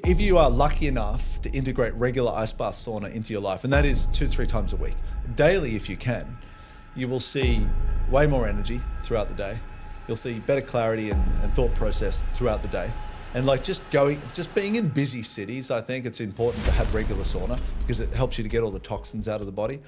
If you are lucky enough to integrate regular ice bath sauna into your life, and that is 2-3 times a week, daily if you can, you will see way more energy throughout the day. You'll see better clarity and thought process throughout the day. And like just being in busy cities, I think it's important to have regular sauna because it helps you to get all the toxins out of the body.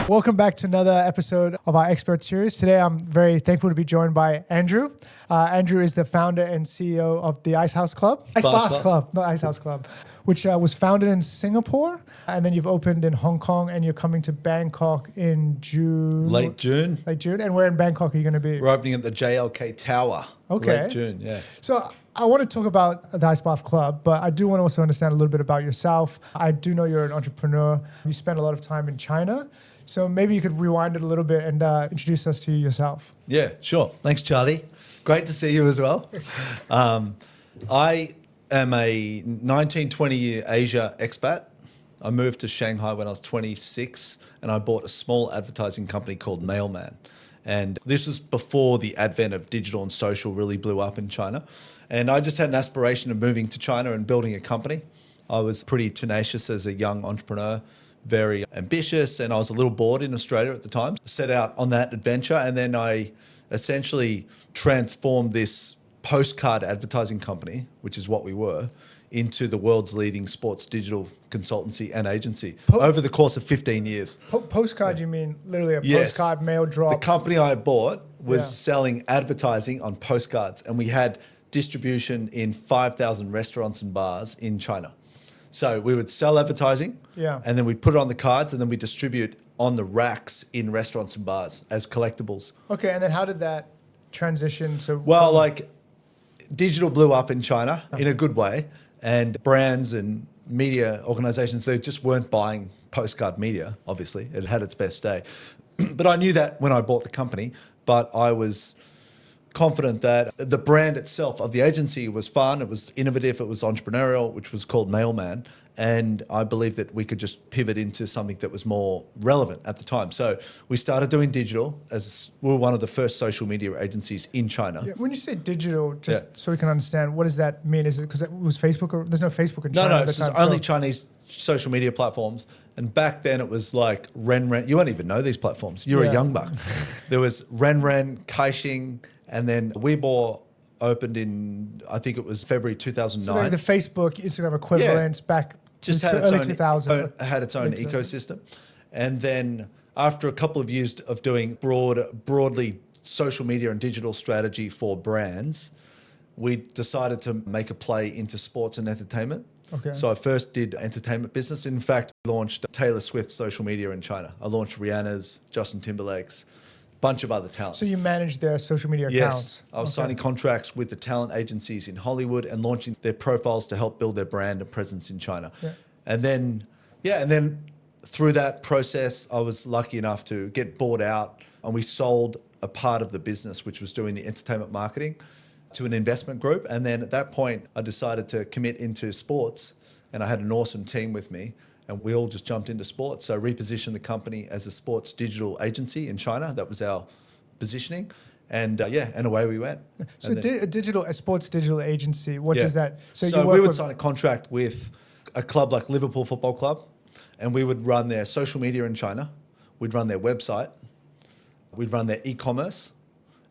Welcome back to another episode of our expert series. Today, I'm very thankful to be joined by Andrew. Andrew is the founder and CEO of the Ice House Club. Ice Bath Club, not Ice House Club, which was founded in Singapore. And then you've opened in Hong Kong and you're coming to Bangkok in June. Late June. And where in Bangkok are you going to be? We're opening at the JLK Tower. Okay. Late June, yeah. So I want to talk about the Ice Bath Club, but I do want to also understand a little bit about yourself. I do know you're an entrepreneur. You spend a lot of time in China. So maybe you could rewind it a little bit and introduce us to yourself. Yeah, sure. Thanks, Charlie. Great to see you as well. I am a 19, 20-year Asia expat. I moved to Shanghai when I was 26 and I bought a small advertising company called Mailman. And this was before the advent of digital and social really blew up in China. And I just had an aspiration of moving to China and building a company. I was pretty tenacious as a young entrepreneur, very ambitious, and I was a little bored in Australia at the time. Set out on that adventure, and then I essentially transformed this postcard advertising company, which is what we were, into the world's leading sports digital consultancy and agency over the course of 15 years. Postcard, you mean literally a postcard mail drop? The company I bought was selling advertising on postcards, and we had distribution in 5,000 restaurants and bars in China. So we would sell advertising, and then we'd put it on the cards, and then we distribute on the racks in restaurants and bars as collectibles. Okay, and then how did that transition? Digital blew up in China in a good way, and brands and media organizations, they just weren't buying postcard media, obviously. It had its best day. But I knew that when I bought the company, but I was confident that the brand itself of the agency was fun, it was innovative, it was entrepreneurial, which was called Mailman. And I believed that we could just pivot into something that was more relevant at the time. So we started doing digital as we were one of the first social media agencies in China. Yeah. When you say digital, so we can understand, what does that mean? Is it because it was Facebook or there's no Facebook in China? No, it's only Chinese social media platforms. And back then it was like Renren. You won't even know these platforms. You're a young buck. There was Renren, Kaixing, and then Weibo opened in, I think it was February 2009. So like the Facebook, Instagram equivalents back just to had its early own 2000. Had its own ecosystem. And then after a couple of years of doing broadly social media and digital strategy for brands, we decided to make a play into sports and entertainment. Okay. So I first did entertainment business. In fact, launched Taylor Swift's social media in China. I launched Rihanna's, Justin Timberlake's, bunch of other talent. So you managed their social media accounts? Yes. I was signing contracts with the talent agencies in Hollywood and launching their profiles to help build their brand and presence in China. Yeah. And then through that process, I was lucky enough to get bought out, and we sold a part of the business, which was doing the entertainment marketing, to an investment group. And then at that point, I decided to commit into sports, and I had an awesome team with me. And we all just jumped into sports. So repositioned the company as a sports digital agency in China. That was our positioning. And and away we went. So a sports digital agency, what does that... So we would sign a contract with a club like Liverpool Football Club, and we would run their social media in China. We'd run their website. We'd run their e-commerce.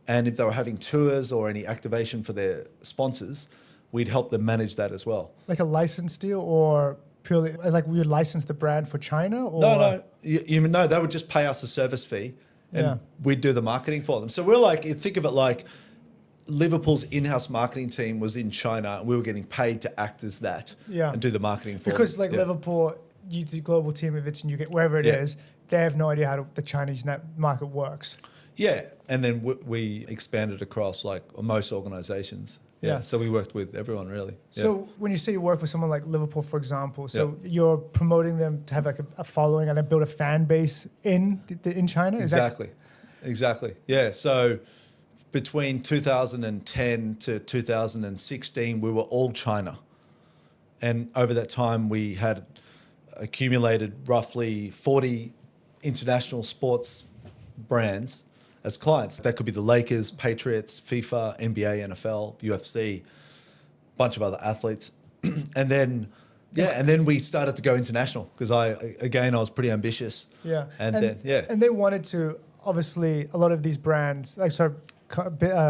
And if they were having tours or any activation for their sponsors, we'd help them manage that as well. Like a license deal, or purely like we would license the brand for China? Or? No. No, they would just pay us a service fee and we'd do the marketing for them. So we're like, think of it like Liverpool's in-house marketing team was in China and we were getting paid to act as that and do the marketing for them. Because Liverpool, you do global team, if it's in UK, wherever it is, they have no idea how the Chinese market works. Yeah, and then we expanded across like most organizations. Yeah, so we worked with everyone really. So when you say you work with someone like Liverpool, for example, so you're promoting them to have like a following and then build a fan base in China? Exactly. Yeah, so between 2010 to 2016, we were all China. And over that time, we had accumulated roughly 40 international sports brands as clients. That could be the Lakers, Patriots, FIFA, NBA, NFL, UFC, bunch of other athletes. And then we started to go international because I was pretty ambitious. Yeah. And they wanted to, obviously, a lot of these brands,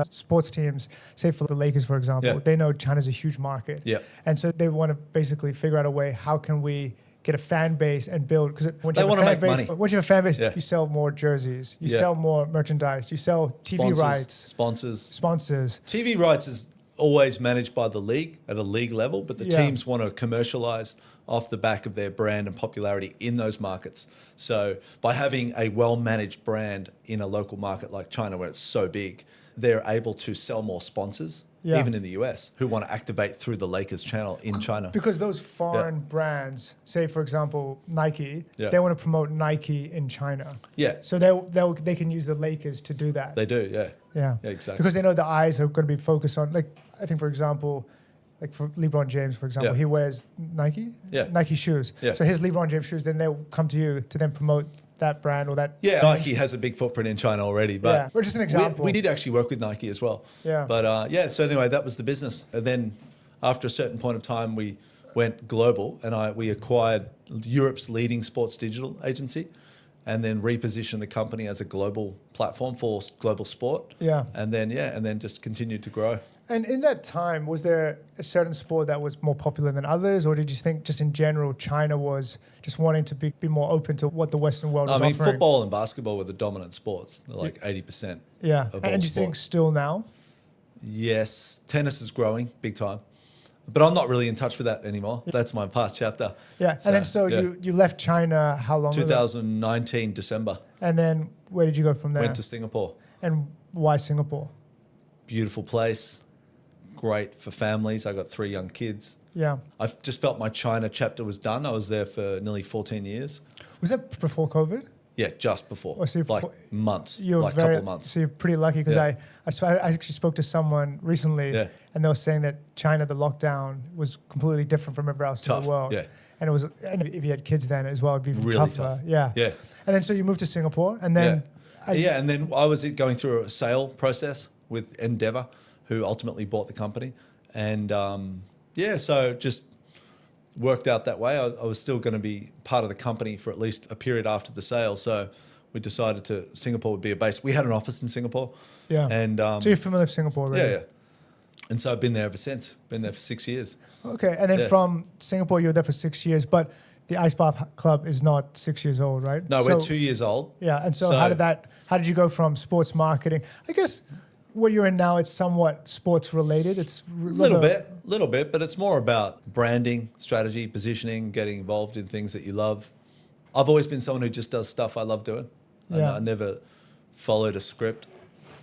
sports teams, say for the Lakers, for example, they know China's a huge market. Yeah. And so they want to basically figure out a way, how can we get a fan base and build, because they want to make money. Once you have a fan base, you sell more jerseys, you sell more merchandise, you sell TV rights. Sponsors. TV rights is always managed by the league at a league level, but the teams want to commercialize off the back of their brand and popularity in those markets. So by having a well-managed brand in a local market like China, where it's so big, they're able to sell more sponsors, even in the US, who want to activate through the Lakers channel in China. Because those foreign brands, say for example Nike, they want to promote Nike in China. Yeah. So they can use the Lakers to do that. They do, yeah. Yeah, exactly. Because they know the eyes are going to be focused on, like, I think for example, like for LeBron James, for example, he wears Nike shoes. Yeah. So his LeBron James shoes, then they'll come to you to then promote that brand or that. Yeah, Nike has a big footprint in China already, but we're just an example. We did actually work with Nike as well. Yeah. But so anyway, that was the business. And then after a certain point of time, we went global, and we acquired Europe's leading sports digital agency, and then repositioned the company as a global platform for global sport. Yeah. And then just continued to grow. And in that time, was there a certain sport that was more popular than others, or did you think just in general China was just wanting to be more open to what the Western world was offering? Football and basketball were the dominant sports. They're like 80% of all and do you think still now? Yes. Tennis is growing big time. But I'm not really in touch with that anymore. That's my past chapter. Yeah. And then you left China how long ago? 2019, December. And then where did you go from there? Went to Singapore. And why Singapore? Beautiful place. Great for families. I got 3 young kids. Yeah. I just felt my China chapter was done. I was there for nearly 14 years. Was that before COVID? Yeah, just before. Months. Couple of months. So you're pretty lucky, because I actually spoke to someone recently, and they were saying that China, the lockdown was completely different from everywhere else in the world. Yeah. And if you had kids then as well, it'd be really tougher. tough. Yeah. Yeah. And then so you moved to Singapore, and then and then I was going through a sale process with Endeavour, who ultimately bought the company. And so just worked out that way. I was still going to be part of the company for at least a period after the sale. So we decided Singapore would be a base. We had an office in Singapore. Yeah. And so you're familiar with Singapore already? Yeah. And so I've been there ever since. Been there for 6 years. Okay. And then from Singapore, you were there for 6 years, but the Ice Bath Club is not 6 years old, right? No, we're 2 years old. Yeah. And so how did you go from sports marketing? I guess what you're in now, it's somewhat sports related. It's little bit, but it's more about branding, strategy, positioning, getting involved in things that you love. I've always been someone who just does stuff I love doing. I never followed a script.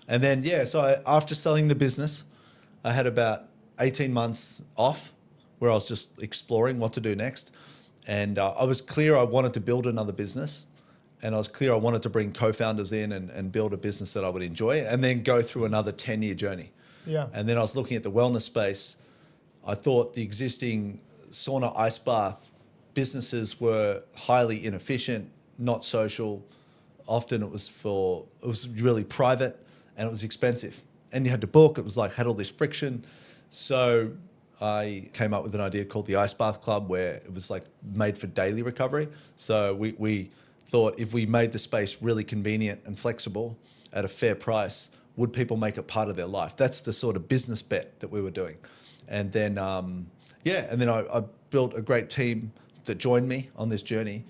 And then, after selling the business, I had about 18 months off where I was just exploring what to do next. And I was clear I wanted to build another business. And I was clear I wanted to bring co-founders in and build a business that I would enjoy, and then go through another 10-year journey. Yeah. And then I was looking at the wellness space. I thought the existing sauna, ice bath businesses were highly inefficient, not social. Often it was really private, and it was expensive. And you had to book. It was had all this friction. So I came up with an idea called the Ice Bath Club, where it was made for daily recovery. So we thought, if we made the space really convenient and flexible at a fair price, would people make it part of their life? That's the sort of business bet that we were doing. And then, I built a great team that joined me on this journey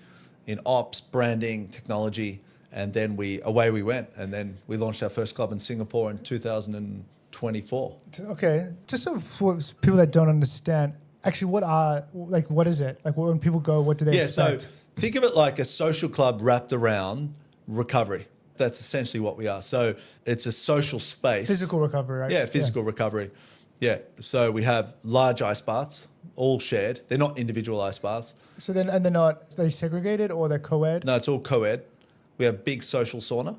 in ops, branding, technology, and then away we went. And then we launched our first club in Singapore in 2024. Okay, just so for people that don't understand, actually, what is it? When people go, what do they expect? So think of it like a social club wrapped around recovery. That's essentially what we are. So it's a social space. Physical recovery, right? Yeah, physical recovery. Yeah. So we have large ice baths, all shared. They're not individual ice baths. So then, and they're not, are they segregated or they're co-ed? No, it's all co-ed. We have big social sauna,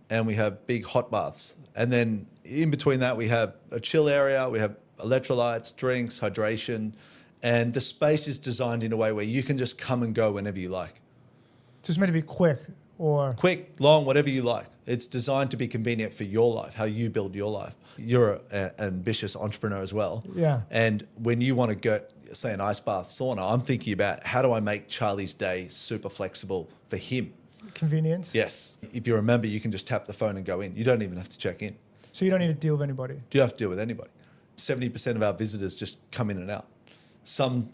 and we have big hot baths. And then in between that, we have a chill area. We have electrolytes, drinks, hydration, and the space is designed in a way where you can just come and go whenever you like. So it's meant to be quick, long, whatever you like. It's designed to be convenient for your life, how you build your life. You're an ambitious entrepreneur as well. Yeah. And when you want to get, say, an ice bath sauna, I'm thinking about how do I make Charlie's day super flexible for him? Convenience. Yes. If you're a member, you can just tap the phone and go in. You don't even have to check in. So you don't need to deal with anybody. You don't have to deal with anybody. 70% of our visitors just come in and out.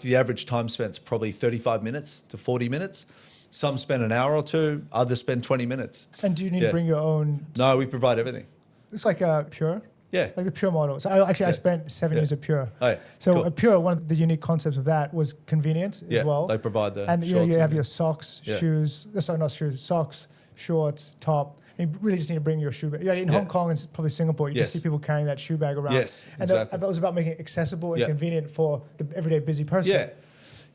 The average time spent is probably 35 minutes to 40 minutes. Some spend an hour or two, others spend 20 minutes. And do you need to bring your own? No, we provide everything. It's like a Pure. Yeah. Like the Pure model. So I spent 7 years at Pure. Oh, yeah. So Cool. at Pure, one of the unique concepts of that was convenience as well. They provide the and shorts you have your socks, Yeah. shoes. Sorry, not shoes. Socks, shorts, top. And you really just need to bring your shoe bag. Yeah, in Hong Kong and probably Singapore, you just see people carrying that shoe bag around. Yes, and exactly. that was about making it accessible and Yeah. convenient for the everyday busy person. Yeah.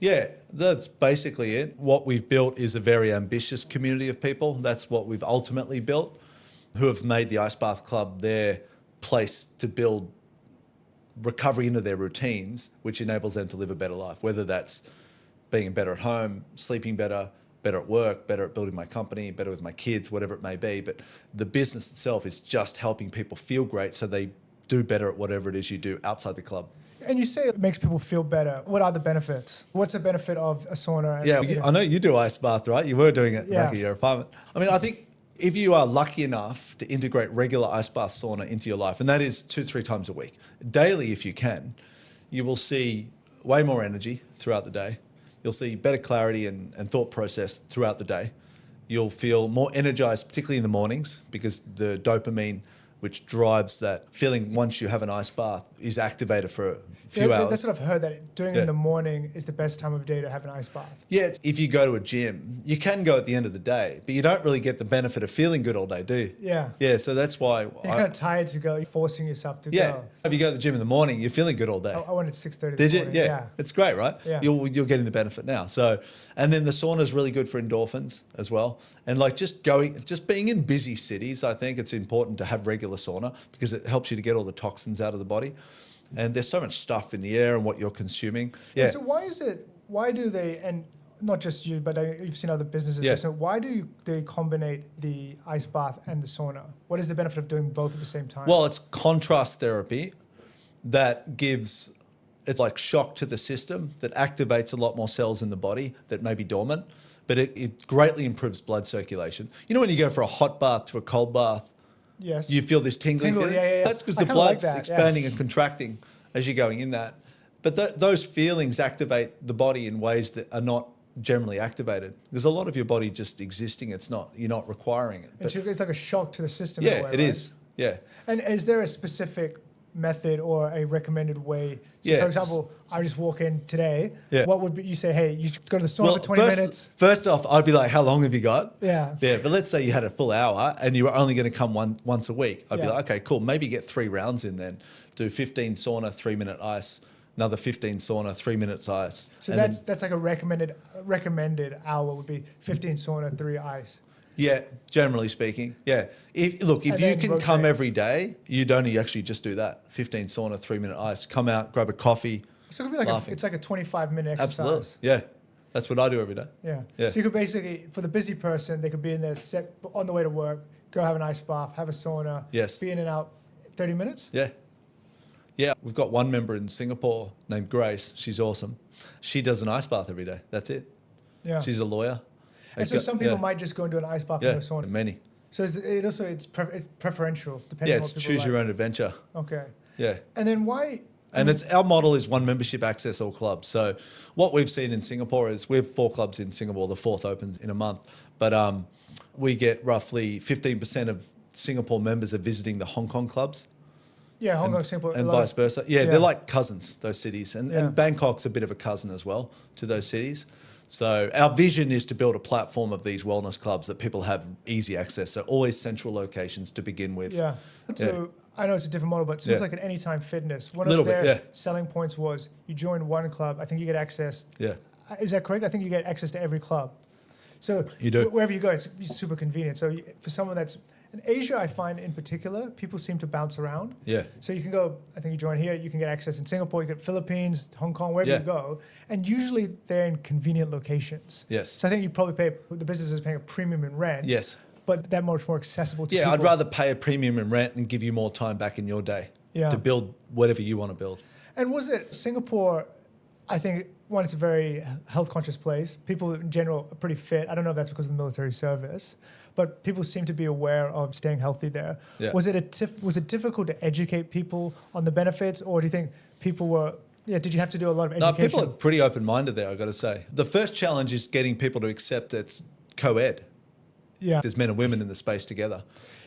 Yeah, that's basically it. What we've built is a very ambitious community of people. That's what we've ultimately built, who have made the Ice Bath Club their place to build recovery into their routines, which enables them to live a better life, whether that's being better at home, sleeping better, better at work, better at building my company, better with my kids, whatever it may be. But the business itself is just helping people feel great so they do better at whatever it is you do outside the club. And you say it makes people feel better. What are the benefits? What's the benefit of a sauna? Yeah, I know you do ice bath, right? You were doing it back at your apartment. I mean, I think if you are lucky enough to integrate regular ice bath sauna into your life, and that is 2-3 times a week, daily if you can, you will see way more energy throughout the day. You'll see better clarity and thought process throughout the day. You'll feel more energized, particularly in the mornings, because the dopamine, which drives that feeling once you have an ice bath, is activated for a few hours. That's what I've heard, that doing it in the morning is the best time of day to have an ice bath. Yeah, if you go to a gym, you can go at the end of the day, but you don't really get the benefit of feeling good all day, do you? Yeah. Yeah, so that's why... You're kind of tired to go, you're forcing yourself to go. If you go to the gym in the morning, you're feeling good all day. I went at 6:30 Did you? morning. Yeah. It's great, right? Yeah. You're getting the benefit now. So, and then the sauna is really good for endorphins as well. And like just being in busy cities, I think it's important to have regular sauna because it helps you to get all the toxins out of the body. And there's so much stuff in the air and what you're consuming. Yeah. And so why do they, and not just you, but you've seen other businesses, so why do they combine the ice bath and the sauna? What is the benefit of doing both at the same time? Well, it's contrast therapy that gives, it's like shock to the system that activates a lot more cells in the body that may be dormant, but it greatly improves blood circulation. You know when you go for a hot bath to a cold bath, yes, you feel this tingling feeling? Yeah. That's because the blood's expanding and contracting as you're going in that. But those feelings activate the body in ways that are not generally activated. There's a lot of your body just existing. You're not requiring it. But it's like a shock to the system. Yeah, in a way, it is. Yeah. And is there a specific method or a recommended way? So for example, I just walk in today. Yeah. What would you say? Hey, you should go to the sauna for 20 minutes. First off, I'd be like, how long have you got? Yeah. Yeah. But let's say you had a full hour and you were only going to come once a week. I'd be like, okay, cool. Maybe get 3 rounds in then. Do 15 sauna, 3-minute ice. Another 15 sauna, 3 minutes ice. So that's like a recommended hour would be 15 sauna, 3 ice. Yeah, generally speaking. Yeah. If you can come every day, you'd only actually just do that. 15 sauna, 3-minute ice. Come out, grab a coffee. So it could be like it's like a 25-minute exercise. Absolutely. Yeah. That's what I do every day. Yeah. Yeah. So you could basically, for the busy person, they could be in there on the way to work, go have an ice bath, have a sauna. Yes. Be in and out 30 minutes? Yeah. Yeah. We've got one member in Singapore named Grace. She's awesome. She does an ice bath every day. That's it. Yeah. She's a lawyer. And so some people might just go and do an ice bath and no sauna. Many. So it's preferential depending on what people choose your own adventure. Okay. Yeah. And then why? And our model is one membership access all clubs. So what we've seen in Singapore is we have 4 clubs in Singapore. The 4th opens in a month. But we get roughly 15% of Singapore members are visiting the Hong Kong clubs. Yeah, Hong Kong, Singapore. And vice versa. Yeah, they're like cousins, those cities. And Bangkok's a bit of a cousin as well to those cities. So our vision is to build a platform of these wellness clubs that people have easy access. So always central locations to begin with. Yeah. So I know it's a different model, but it seems like an Anytime Fitness. One of their selling points was you join one club, I think you get access. Yeah. Is that correct? I think you get access to every club. So you do. Wherever you go, it's super convenient. So for someone that's in Asia, I find in particular, people seem to bounce around. Yeah. So you can go, I think you join here, you can get access in Singapore, you get Philippines, Hong Kong, wherever you go. And usually they're in convenient locations. Yes. So I think you probably the business is paying a premium in rent. Yes. but that much more accessible to Yeah, people. I'd rather pay a premium in rent and give you more time back in your day Yeah. to build whatever you want to build. And was it Singapore? I think one, it's a very health conscious place. People in general are pretty fit. I don't know if that's because of the military service, but people seem to be aware of staying healthy there. Yeah. Was it difficult to educate people on the benefits, or do you think people were? Yeah, did you have to do a lot of education? No, people are pretty open-minded there, I've got to say. The first challenge is getting people to accept it's co-ed. Yeah. There's men and women in the space together.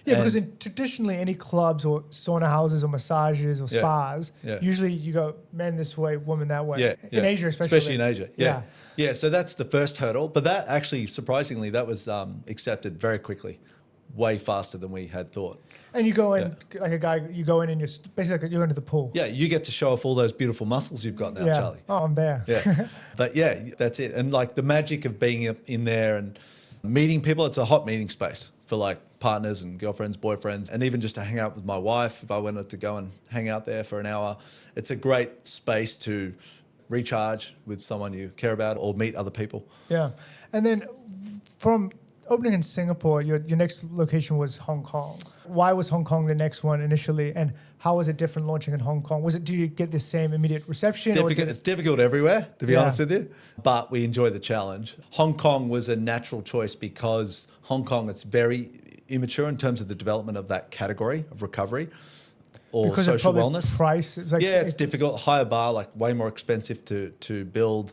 Yeah, And- because traditionally any clubs or sauna houses or massages or Yeah, spas, yeah. usually you go men this way, woman that way. Yeah, In yeah. Asia especially. Especially in Asia, yeah. Yeah, so that's the first hurdle. But that actually, surprisingly, that was accepted very quickly, way faster than we had thought. And you go in, like a guy, you go in and you're basically like you're into the pool. Yeah, you get to show off all those beautiful muscles you've got now, Yeah. Charlie. Oh, I'm there. Yeah, but yeah, that's it. And like the magic of being in there and meeting people, it's a hot meeting space for like partners and girlfriends, boyfriends, and even just to hang out with my wife. If I wanted to go and hang out there for an hour, it's a great space to recharge with someone you care about or meet other people. Yeah. And then from opening in Singapore, your next location was Hong Kong. Why was Hong Kong the next one initially? And how was it different launching in Hong Kong? Do you get the same immediate reception? It's difficult everywhere, to be Yeah. honest with you, but we enjoy the challenge. Hong Kong was a natural choice because Hong Kong, it's very immature in terms of the development of that category of recovery or because social of probably wellness. price? It's like, Yeah, it's difficult, higher bar, like way more expensive to build.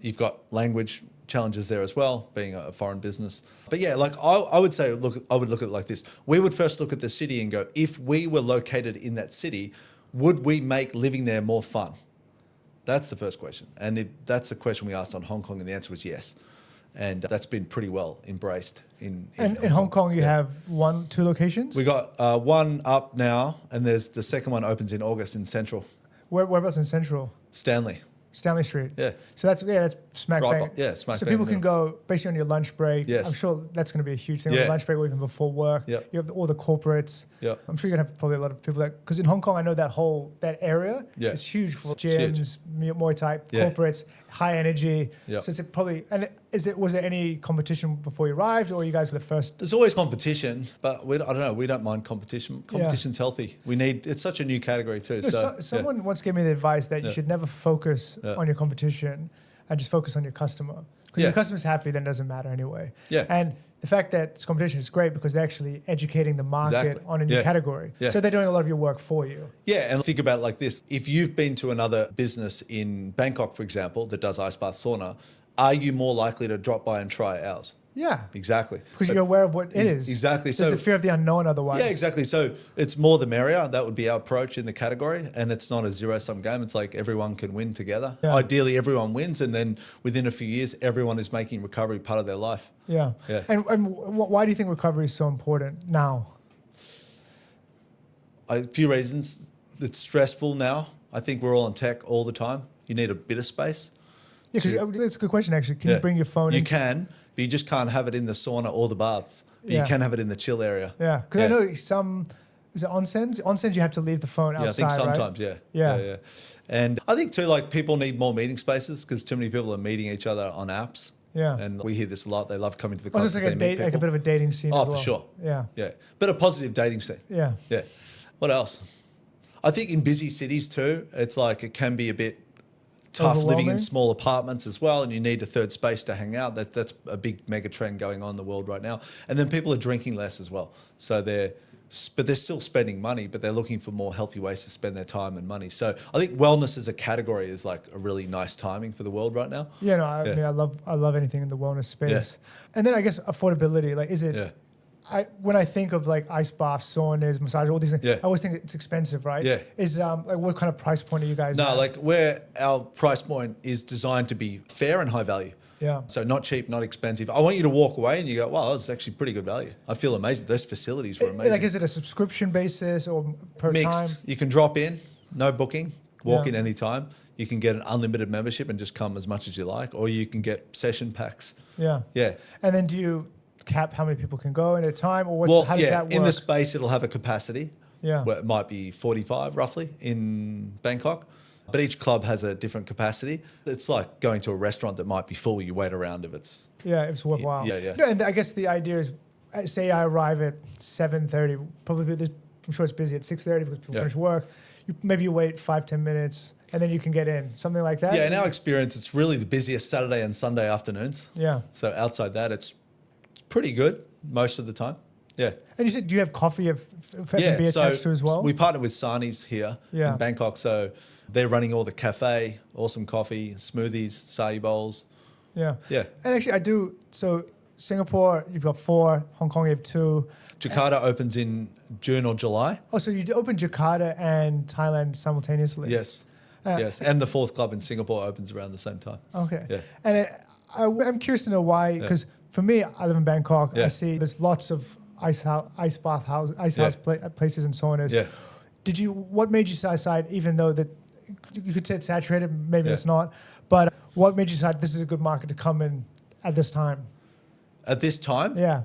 You've got language challenges there as well, being a foreign business. But yeah, like I would say, I would look at it like this. We would first look at the city and go, if we were located in that city, would we make living there more fun? That's the first question. And that's the question we asked on Hong Kong, and the answer was yes. And that's been pretty well embraced in Hong Kong, you have 2 locations? We got one up now, and there's the second one opens in August in Central. Whereabouts in Central? Stanley Street. Yeah. So that's smack Right, bang. yeah, smack so bang people in the can go basically on your lunch break. Yes. I'm sure that's going to be a huge thing on Yeah. your lunch break or even before work. Yep. You have all the corporates. Yep. I'm sure you're going to have probably a lot of people because in Hong Kong, I know that area Yeah. is huge for It's huge. gyms, Muay Thai, Yeah. corporates, high energy. Yep. So it's probably, and was there any competition before you arrived, or you guys were the first? There's always competition, but I don't know. We don't mind competition. Competition's healthy. It's such a new category too. Someone once gave me the advice that you should never focus on your competition and just focus on your customer. Because if your customer's happy, then it doesn't matter anyway. Yeah. And the fact that this competition is great because they're actually educating the market Exactly. on a new category. Yeah. So they're doing a lot of your work for you. Yeah, and think about it like this. If you've been to another business in Bangkok, for example, that does ice bath sauna, are you more likely to drop by and try ours? Yeah. Exactly. Because you're aware of what it is. Exactly. There's the fear of the unknown otherwise. Yeah, exactly. So it's more the merrier. That would be our approach in the category. And it's not a zero-sum game. It's like everyone can win together. Yeah. Ideally, everyone wins. And then within a few years, everyone is making recovery part of their life. Yeah. Yeah. And why do you think recovery is so important now? A few reasons. It's stressful now. I think we're all on tech all the time. You need a bit of space. Yeah, because that's a good question actually. Can you bring your phone in? You can, but you just can't have it in the sauna or the baths. But Yeah. you can have it in the chill area. Yeah, because I know is it onsens? Onsens, you have to leave the phone outside, Yeah, I think sometimes, right? yeah. And I think too, like people need more meeting spaces because too many people are meeting each other on apps. Yeah. And we hear this a lot. They love coming to the Oh, club it's to like see meet like a people. bit of a dating scene Oh, as well. for sure. Yeah. Yeah. But a positive dating scene. Yeah. Yeah. What else? I think in busy cities too, it's like it can be a bit tough living Overwhelming? in small apartments as well, and you need a third space to hang out. That's a big mega trend going on in the world right now. And then people are drinking less as well. So they're still spending money, but they're looking for more healthy ways to spend their time and money. So I think wellness as a category is like a really nice timing for the world right now. Yeah, no, I mean, I love anything in the wellness space. And then I guess affordability, like is it, when I think of like ice baths, saunas, massage, all these things, I always think it's expensive, right? Yeah. Is like what kind of price point are you guys No, at? like where our price point is designed to be fair and high value. Yeah. So not cheap, not expensive. I want you to walk away and you go, wow, that's actually pretty good value. I feel amazing. Those facilities were amazing. Like, is it a subscription basis or per Mixed. time? You can drop in, no booking, walk Yeah. in any time. You can get an unlimited membership and just come as much as you like, or you can get session packs. Yeah. Yeah. And then do you cap how many people can go in at a time, or how does that work? In the space, it'll have a capacity. Yeah. Where it might be 45 roughly in Bangkok. But each club has a different capacity. It's like going to a restaurant that might be full. You wait around if it's... Yeah, it's worthwhile. Yeah. No, and I guess the idea is say I arrive at 7:30, probably I'm sure it's busy at 6:30 because people finish work. Maybe you wait 5-10 minutes and then you can get in, something like that. Yeah, in our experience, it's really the busiest Saturday and Sunday afternoons. Yeah. So outside that, it's pretty good most of the time. Yeah. And you said, do you have coffee of F&B attached to as well? We partner with Sani's here in Bangkok. So they're running all the cafe, awesome coffee, smoothies, acai bowls. Yeah. Yeah. And actually so Singapore, you've got 4, Hong Kong, you have 2. Jakarta opens in June or July. Oh, so you open Jakarta and Thailand simultaneously? Yes. Yes. And the 4th club in Singapore opens around the same time. Okay. Yeah. And I'm curious to know why, because for me, I live in Bangkok. I see there's lots of ice bath places and saunas. Yeah. What made you decide, even though that you could say it's saturated, maybe it's not, but what made you decide this is a good market to come in at this time? At this time? Yeah.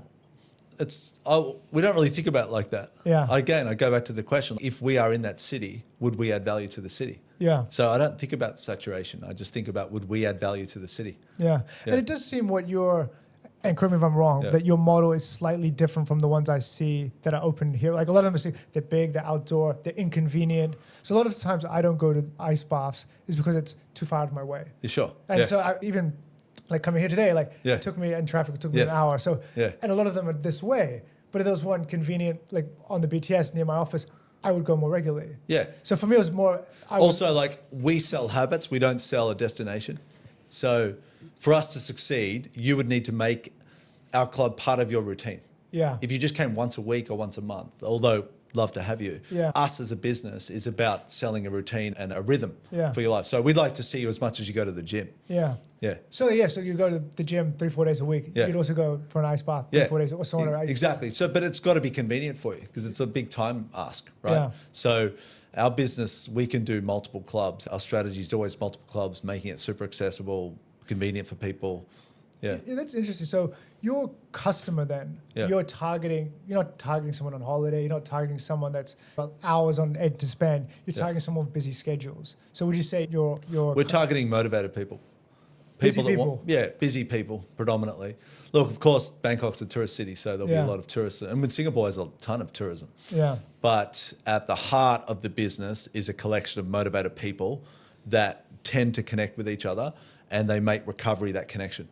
We don't really think about it like that. Yeah. Again, I go back to the question, if we are in that city, would we add value to the city? Yeah. So I don't think about saturation. I just think about, would we add value to the city? Yeah. And it does seem and correct me if I'm wrong, that your model is slightly different from the ones I see that are open here. Like a lot of them they're big, they're outdoor, they're inconvenient. So a lot of times I don't go to ice baths is because it's too far out of my way. You sure? And so I even like coming here today, it took me in traffic, it took me an hour. So, and a lot of them are this way, but if there was one convenient, like on the BTS near my office, I would go more regularly. Yeah. So for me, it was more. We sell habits, we don't sell a destination. So for us to succeed, you would need to make our club part of your routine. Yeah. If you just came once a week or once a month, although love to have you, us as a business is about selling a routine and a rhythm for your life. So we'd like to see you as much as you go to the gym. Yeah. Yeah. So you go to the gym 3-4 days a week. Yeah. You'd also go for an ice bath 3-4 days or sauna. Exactly. So, but it's got to be convenient for you because it's a big time ask, right? Yeah. So our business, we can do multiple clubs. Our strategy is always multiple clubs, making it super accessible, convenient for people. Yeah. That's interesting. So your customer then, you're not targeting someone on holiday, you're not targeting someone that's got hours on edge to spend, you're targeting someone with busy schedules. So would you say we're targeting motivated people. Busy people predominantly. Look, of course, Bangkok's a tourist city, so there'll be a lot of tourists. And with Singapore, there's a ton of tourism. Yeah. But at the heart of the business is a collection of motivated people that tend to connect with each other and they make recovery that connection.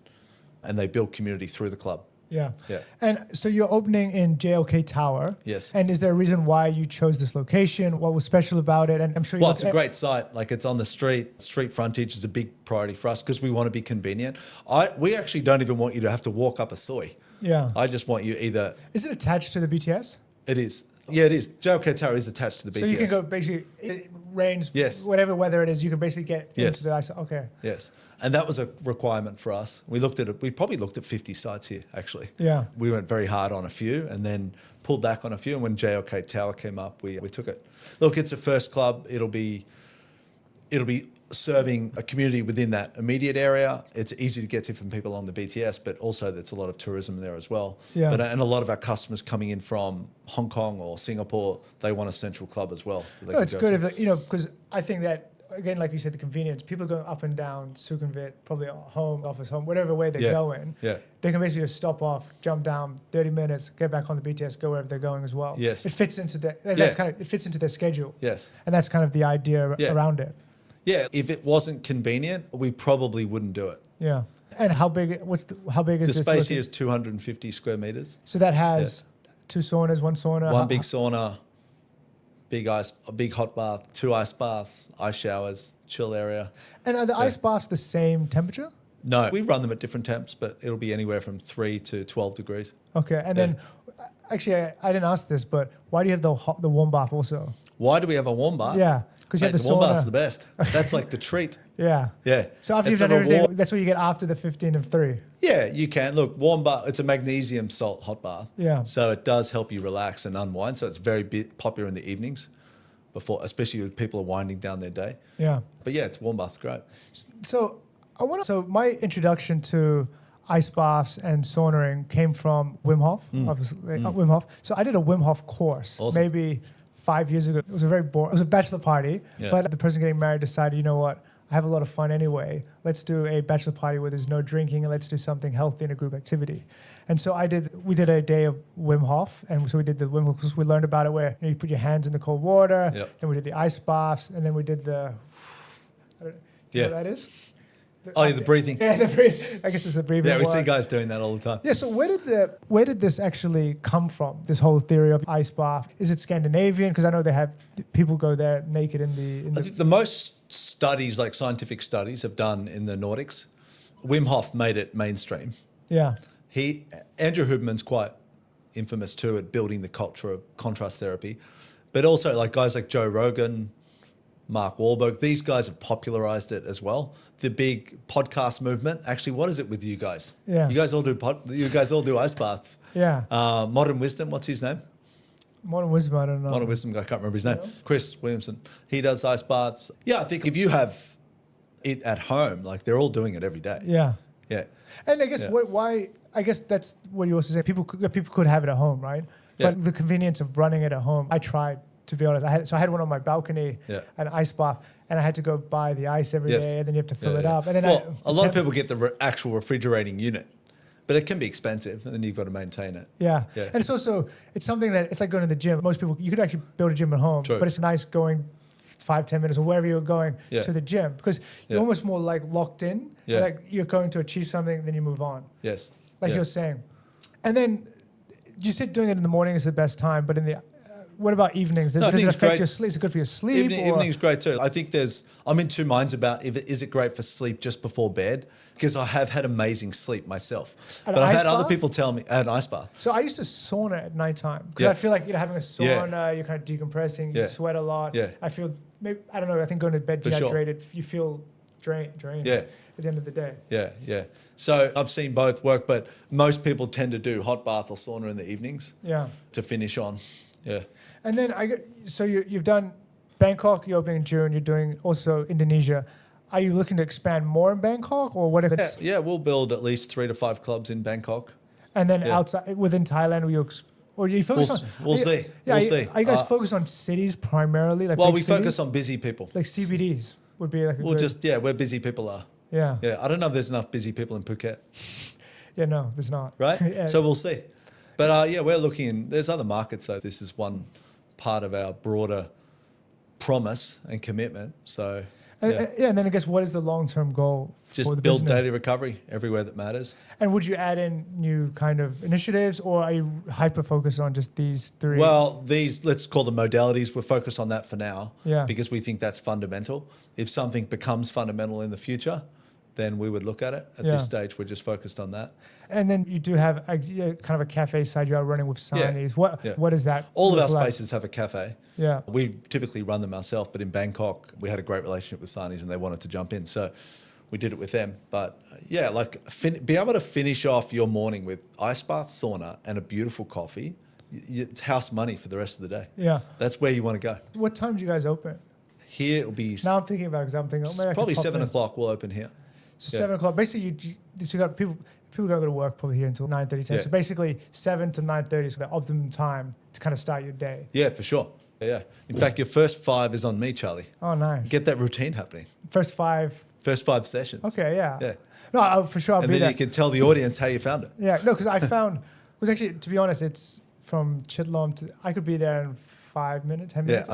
And they build community through the club. Yeah. Yeah. And so you're opening in JLK Tower. Yes. And is there a reason why you chose this location? What was special about it? And I'm sure it's a great site. Like it's on the street. Street frontage is a big priority for us because we want to be convenient. We actually don't even want you to have to walk up a soi. Yeah. I just want you either. Is it attached to the BTS? It is. Yeah, it is. JLK Tower is attached to the BTS. So you can go basically, it rains, whatever weather it is, you can basically get into the ice. Okay. Yes. And that was a requirement for us. We looked at it. We probably looked at 50 sites here, actually. Yeah. We went very hard on a few and then pulled back on a few. And when JLK Tower came up, we took it. Look, it's a first club. It'll be serving a community within that immediate area. It's easy to get to from people on the BTS, but also there's a lot of tourism there as well. Yeah. And a lot of our customers coming in from Hong Kong or Singapore, they want a central club as well. It's good because I think that, again, like you said, the convenience, people go up and down Sukhumvit, probably home, office, home, whatever way they're going. Yeah. They can basically just stop off, jump down 30 minutes, get back on the BTS, go wherever they're going as well. Yes. It fits into it fits into their schedule. Yes. And that's kind of the idea around it. Yeah, if it wasn't convenient, we probably wouldn't do it. Yeah. And how big is this? The space here is 250 square meters. So that has 2 saunas, 1 sauna. One big sauna, big hot bath, 2 ice baths, ice showers, chill area. And are the ice baths the same temperature? No, we run them at different temps, but it'll be anywhere from 3 to 12 degrees. Okay, and then actually, I didn't ask this, but why do you have the warm bath also? Why do we have a warm bath? Yeah, because you have the warm sauna. bath's the best. That's like the treat. Yeah. Yeah. So after you've done everything, that's what you get after the 15 of 3. Yeah, you can. Look, warm bath, it's a magnesium salt hot bath. Yeah. So it does help you relax and unwind. So it's very popular in the evenings, especially when people are winding down their day. Yeah. But yeah, it's warm bath's great. So my introduction to ice baths and saunaing came from Wim Hof, obviously. Wim Hof. So I did a Wim Hof course maybe 5 years ago. It was a very boring. It was a bachelor party, but the person getting married decided, you know what, I have a lot of fun anyway. Let's do a bachelor party where there's no drinking, and let's do something healthy in a group activity. And so we did a day of Wim Hof, and so we did the Wim Hof because we learned about it where you put your hands in the cold water, then we did the ice baths, and then we did the, I don't, do you know what that is? The breathing. Yeah, the breathing. I guess it's the breathing. Yeah, we see guys doing that all the time. Yeah, so where did this actually come from? This whole theory of ice bath? Is it Scandinavian? Because I know they have people go there naked in the. I think the most studies, like scientific studies, have done in the Nordics. Wim Hof made it mainstream. Yeah. Andrew Huberman's quite infamous too at building the culture of contrast therapy, but also like guys like Joe Rogan, Mark Wahlberg, these guys have popularized it as well. The big podcast movement. Actually, what is it with you guys? Yeah. You guys all do ice baths. Yeah. Modern Wisdom, what's his name? Modern Wisdom, I don't know. Modern Wisdom, I can't remember his name. Chris Williamson. He does ice baths. Yeah, I think if you have it at home, like they're all doing it every day. Yeah. Yeah. And I guess why? I guess that's what you also say. People could have it at home, right? Yeah. But the convenience of running it at home, I tried, to be honest. I had one on my balcony, an ice bath, and I had to go buy the ice every day, and then you have to fill it up. And then a lot of people get the actual refrigerating unit, but it can be expensive, and then you've got to maintain it. Yeah. And it's something that it's like going to the gym. Most people, you could actually build a gym at home, but it's nice going 5-10 minutes or wherever you're going to the gym because you're almost more like locked in. Like you're going to achieve something, then you move on. Yes. Like you're saying. And then you said doing it in the morning is the best time, but in the what about evenings? Does it affect your sleep? Is it good for your sleep? Evening's great too. I think I'm in two minds about is it great for sleep just before bed? Because I have had amazing sleep myself. But I've had other people tell me, an ice bath. So I used to sauna at nighttime because I feel like having a sauna, you're kind of decompressing, you sweat a lot. Yeah. I feel, I don't know, I think going to bed dehydrated, you feel drained at the end of the day. Yeah. So I've seen both work, but most people tend to do hot bath or sauna in the evenings to finish on. Yeah. And then you've done Bangkok, you're opening in June, you're doing also Indonesia. Are you looking to expand more in Bangkok or what? Yeah, we'll build at least 3 to 5 clubs in Bangkok. And then outside, within Thailand, or you focus on? We'll see. Yeah, are you guys focused on cities primarily? Like we focus on busy people. Like CBDs would be like where busy people are. Yeah. Yeah, I don't know if there's enough busy people in Phuket. Yeah, no, there's not. Right? So we'll see. But we're looking, there's other markets though. This is one part of our broader promise and commitment. So and then I guess what is the long-term goal just for the build business? daily recovery everywhere that matters. And would you add in new kind of initiatives or are you hyper-focused on just these 3? Well, let's call them modalities. We're focused on that for now because we think that's fundamental. If something becomes fundamental in the future, then we would look at it. At this stage, we're just focused on that. And then you do have kind of a cafe side you are running with signees. What is that? All of our spaces have a cafe. Yeah. We typically run them ourselves, but in Bangkok, we had a great relationship with Signees and they wanted to jump in. So we did it with them. But be able to finish off your morning with ice bath, sauna, and a beautiful coffee. It's house money for the rest of the day. Yeah. That's where you want to go. What time do you guys open? Here it'll be... Now I'm thinking about it because I'm thinking... probably 7 o'clock we'll open here. So 7 o'clock. Basically, you got people don't go to work probably here until 9:30, 10. So basically 7 to 9:30 is the optimum time to kind of start your day. Yeah, for sure. Yeah. In fact, your first 5 is on me, Charlie. Oh, nice. Get that routine happening. First 5 sessions. Okay, yeah. Yeah. No, for sure. And then you can tell the audience how you found it. Yeah, no, because I found, it was actually, to be honest, it's from Chitlom to, I could be there in 5 minutes, 10 minutes. Yeah,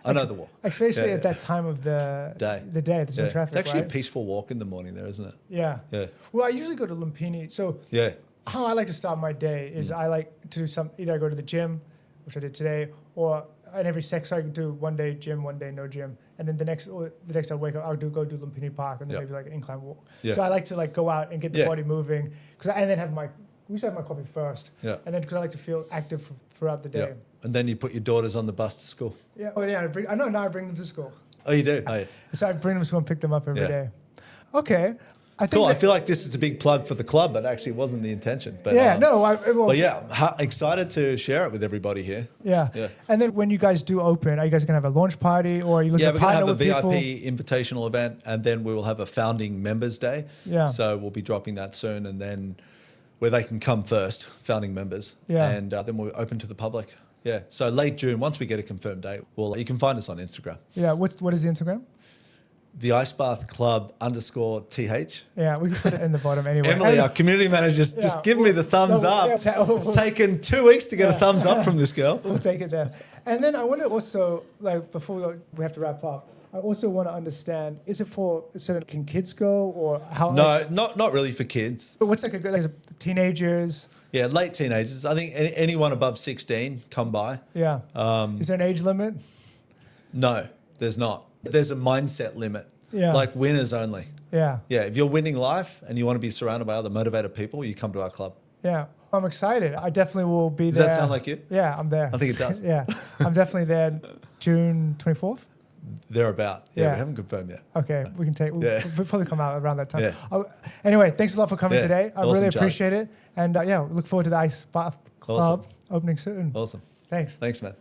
I know the walk. Especially at that time of the day. There's no traffic, it's actually right? a peaceful walk in the morning there, isn't it? Yeah. Well, I usually go to Lumpini. So how I like to start my day is I like to do either I go to the gym, which I did today, and every so I do one day gym, one day no gym. And then the next I wake up, I'll go do Lumpini Park and then maybe like an incline walk. So I like to go out and get the body moving and then we used to have my coffee first. Yeah. And then because I like to feel active throughout the day. Yeah. And then you put your daughters on the bus to school. Yeah. Oh yeah. Now I bring them to school. Oh, you do? Oh, yeah. So I bring them to school and pick them up every day. Okay. I feel like this is a big plug for the club, but actually it wasn't the intention. But, excited to share it with everybody here. Yeah. And then when you guys do open, are you guys going to have a launch party or are you looking to partner with people? Yeah, we're going to have a VIP invitational event and then we will have a founding members day. Yeah. So we'll be dropping that soon and then where they can come first, founding members. Yeah. And then we'll open to the public. Yeah. So late June, once we get a confirmed date, you can find us on Instagram. Yeah. What is the Instagram? the Ice Bath Club _TH. Yeah, we can put it in the bottom anyway. Emily, our community manager, just give me the thumbs up. It's taken 2 weeks to get a thumbs up from this girl. We'll take it there. And then I want to also, like, before we have to wrap up, I also want to understand, is it can kids go or how? No, not really for kids. What's like a good, like teenagers? Yeah, late teenagers. I think anyone above 16 come by. Yeah. Is there an age limit? No, there's not. There's a mindset limit. Yeah. Like winners only. Yeah. Yeah, if you're winning life and you want to be surrounded by other motivated people, you come to our club. Yeah. I'm excited. I definitely will be Does there. that sound like you? Yeah, I'm there. I think it does. Yeah. I'm definitely there June 24th. Thereabout. Yeah, Yeah. we haven't confirmed yet. Okay, we can take. We'll probably come out around that time. Yeah. Anyway, thanks a lot for coming today. I Awesome, really Charlie. appreciate it, and we look forward to the Ice Bath Club opening soon. Awesome. Thanks. Thanks, man.